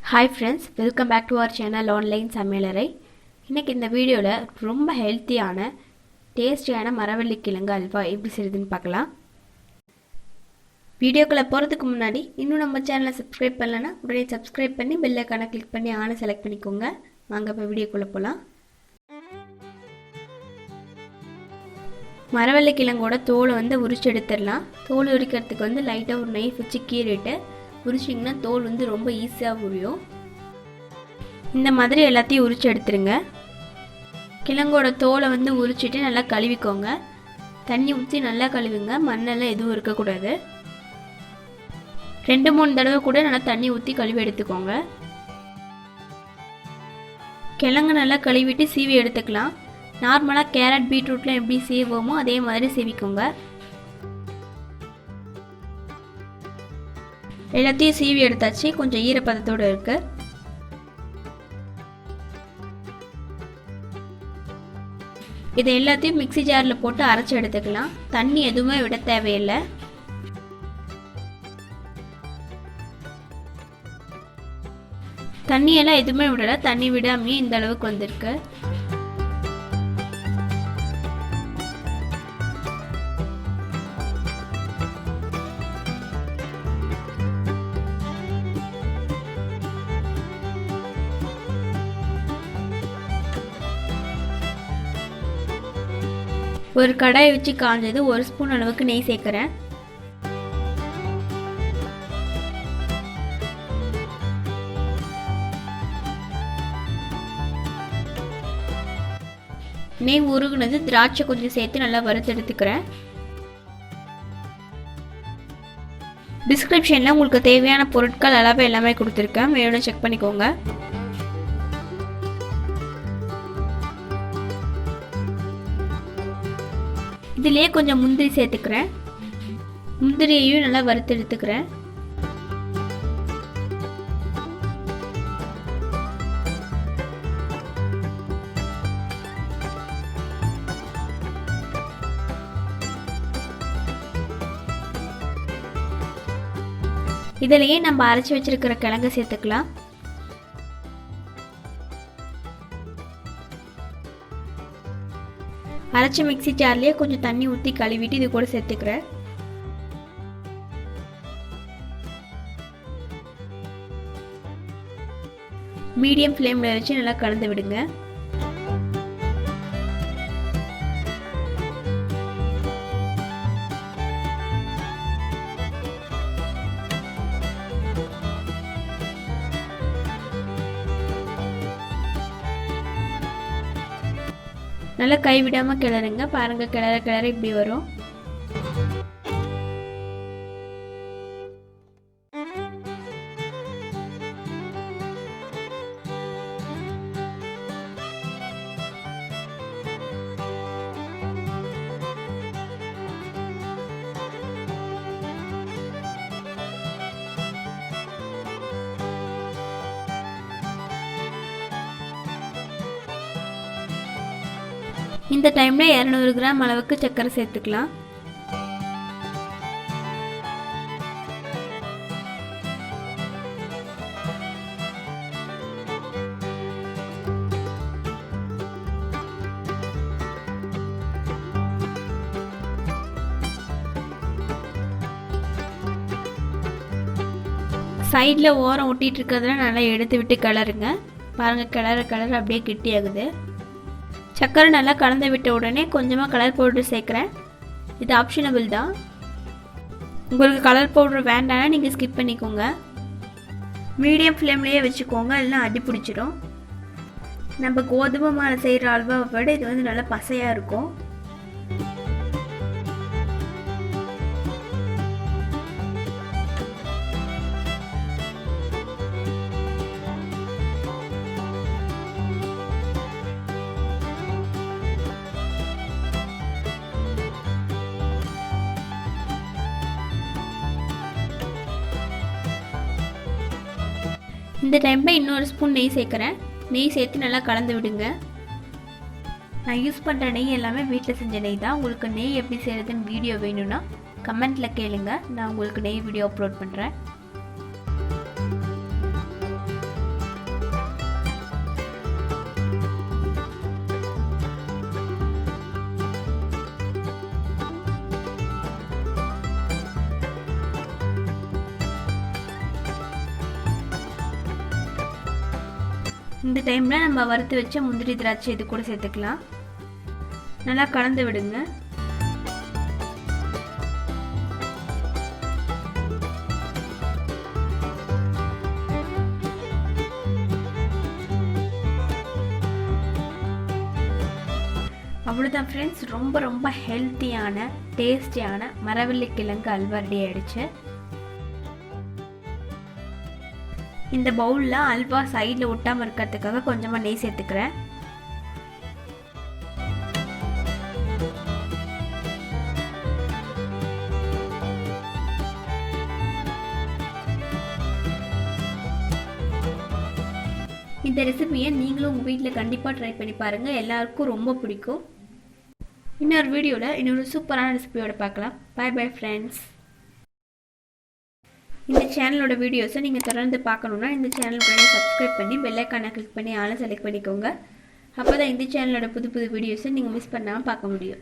Hi friends, welcome back to our channel Online Samayalarai. இன்னைக்கு இந்த வீடியோல ரொம்ப ஹெல்த்தியான டேஸ்டியான மரவள்ளி கிழங்கு அல்வா எப்படி செய்யறதுன்னு பார்க்கலாம். வீடியோக்குள்ள போறதுக்கு முன்னாடி இன்னும் நம்ம சேனலை சப்ஸ்கிரைப் பண்ணலனா உடனே சப்ஸ்கிரைப் பண்ணி பெல் ஐகானை கிளிக் பண்ணி ஆல் செலக்ட் பண்ணிக்கோங்க. வாங்க இப்ப வீடியோக்குள்ள போலாம். மரவள்ளி கிழங்கோட தோலை உரிச்சு எடுத்துடலாம். தோல் உரிக்கிறதுக்கு லைட்டா ஒரு நைஃப் வச்சு கீறிட்டு உரிச்சிங்கன்னா தோல் ரொம்ப ஈஸியாக உரியும். இந்த மாதிரி எல்லாத்தையும் உரிச்சு எடுத்துருங்க. கிழங்கோட தோலை உரிச்சிட்டு நல்லா கழுவிக்கோங்க. தண்ணி ஊற்றி நல்லா கழுவுங்க, மண்ணெல்லாம் எதுவும் இருக்கக்கூடாது. 2-3 தடவை கூட நல்லா தண்ணி ஊற்றி கழுவி எடுத்துக்கோங்க. கிழங்கு நல்லா கழுவிட்டு சீவி எடுத்துக்கலாம். நார்மலாக கேரட் பீட்ரூட்லாம் எப்படி சீவோமோ அதே மாதிரி சீவிக்கோங்க. எல்லாத்தையும் சீவி எடுத்தாச்சு. கொஞ்சம் ஈரப்பதத்தோடு இருக்கு. இதை எல்லாத்தையும் மிக்ஸி ஜாரில் போட்டு அரைச்சி எடுத்துக்கலாம். தண்ணி எதுவுமே விட தேவையில்லை. தண்ணியெல்லாம் எதுவுமே விடலை, தண்ணி விடாமையே இந்த அளவுக்கு வந்திருக்கு. ஒரு கடாய் வச்சு காஞ்சது 1 ஸ்பூன் அளவுக்கு நெய் சேர்க்கிறேன். நெய் உருகுனது திராட்சை கொஞ்சம் சேர்த்து நல்லா வறுத்து எடுத்துக்கிறேன். டிஸ்கிரிப்ஷனில் உங்களுக்கு தேவையான பொருட்கள் அளவு எல்லாமே கொடுத்துருக்கேன், வேணும்னு செக் பண்ணிக்கோங்க. இதிலேயே கொஞ்சம் முந்திரி சேர்த்துக்கிறேன். முந்திரியையும் நல்லா வறுத்து எடுத்துக்கிறேன். இதிலேயே நம்ம அரைச்சி வச்சிருக்கிற கிழங்கு சேர்த்துக்கலாம். அரைச்சி மிக்ஸி ஜார்லேயே கொஞ்சம் தண்ணி ஊற்றி கழுவிட்டு இது கூட சேர்த்துக்கிறேன். மீடியம் ஃப்ளேமில் வச்சு நல்லா கலந்து விடுங்க. நல்லா கைவிடாமல் கிளறுங்க. பாருங்கள், கிளற இப்படி வரும். இந்த டைம்ல 200 கிராம் அளவுக்கு சர்க்கரை சேர்த்துக்கலாம். சைடில் ஓரம் ஒட்டிட்டு இருக்கிறதுல நல்லா எடுத்து விட்டு கிளறுங்க. பாருங்கள், கிளற அப்படியே கெட்டியாகுது. சர்க்கரை நல்லா கலந்து விட்ட உடனே கொஞ்சமாக கலர் பவுடர் சேர்க்குறேன். இது ஆப்ஷனபிள் தான். உங்களுக்கு கலர் பவுடர் வேண்டாம்னா நீங்கள் ஸ்கிப் பண்ணிக்கோங்க. மீடியம் ஃப்ளேம்லேயே வச்சுக்கோங்க, இல்லைனா அடி பிடிச்சிடும். நம்ம கோதுமை மாலை செய்கிற அல்வாவை விட இது நல்லா பசையாக இருக்கும். இந்த டைமில் இன்னொரு ஸ்பூன் நெய் சேர்க்குறேன். நெய் சேர்த்து நல்லா கலந்து விடுங்க. நான் யூஸ் பண்ணுற நெய் எல்லாமே வீட்டில் செஞ்ச நெய் தான். உங்களுக்கு நெய் எப்படி செய்கிறதுன்னு வீடியோ வேணும்னா கமெண்ட்டில் கேளுங்க, நான் உங்களுக்கு நெய் வீடியோ அப்லோட் பண்ணுறேன். இந்த டைமில் நம்ம வறுத்து வச்ச முந்திரி திராட்சை இது கூட சேர்த்துக்கலாம். நல்லா கலந்து விடுங்க. அவ்வளோதான் ஃப்ரெண்ட்ஸ், ரொம்ப ரொம்ப ஹெல்த்தியான டேஸ்டியான மரவள்ளி கிழங்கு அல்வா ரெடி ஆகிடுச்சு. இந்த பவுலில் அல்வா சைடில் ஒட்டாமல் இருக்கிறதுக்காக கொஞ்சமாக நெய் சேர்த்துக்கிறேன். இந்த ரெசிபியை நீங்களும் உங்கள் வீட்டில் கண்டிப்பாக ட்ரை பண்ணி பாருங்கள். எல்லாருக்கும் ரொம்ப பிடிக்கும். இன்னொரு வீடியோவில் இன்னொரு சூப்பரான ரெசிபியோட பார்க்கலாம். Bye bye friends. இந்த சேனலோட வீடியோஸை நீங்கள் தொடர்ந்து பார்க்கணுன்னா இந்த சேனலுக்கு சப்ஸ்கிரைப் பண்ணி பெல் ஐக்கானை கிளிக் பண்ணி ஆளை செலக்ட் பண்ணிக்கோங்க. அப்போ தான் இந்த சேனலோட புது புது வீடியோஸை நீங்கள் மிஸ் பண்ணாமல் பார்க்க முடியும்.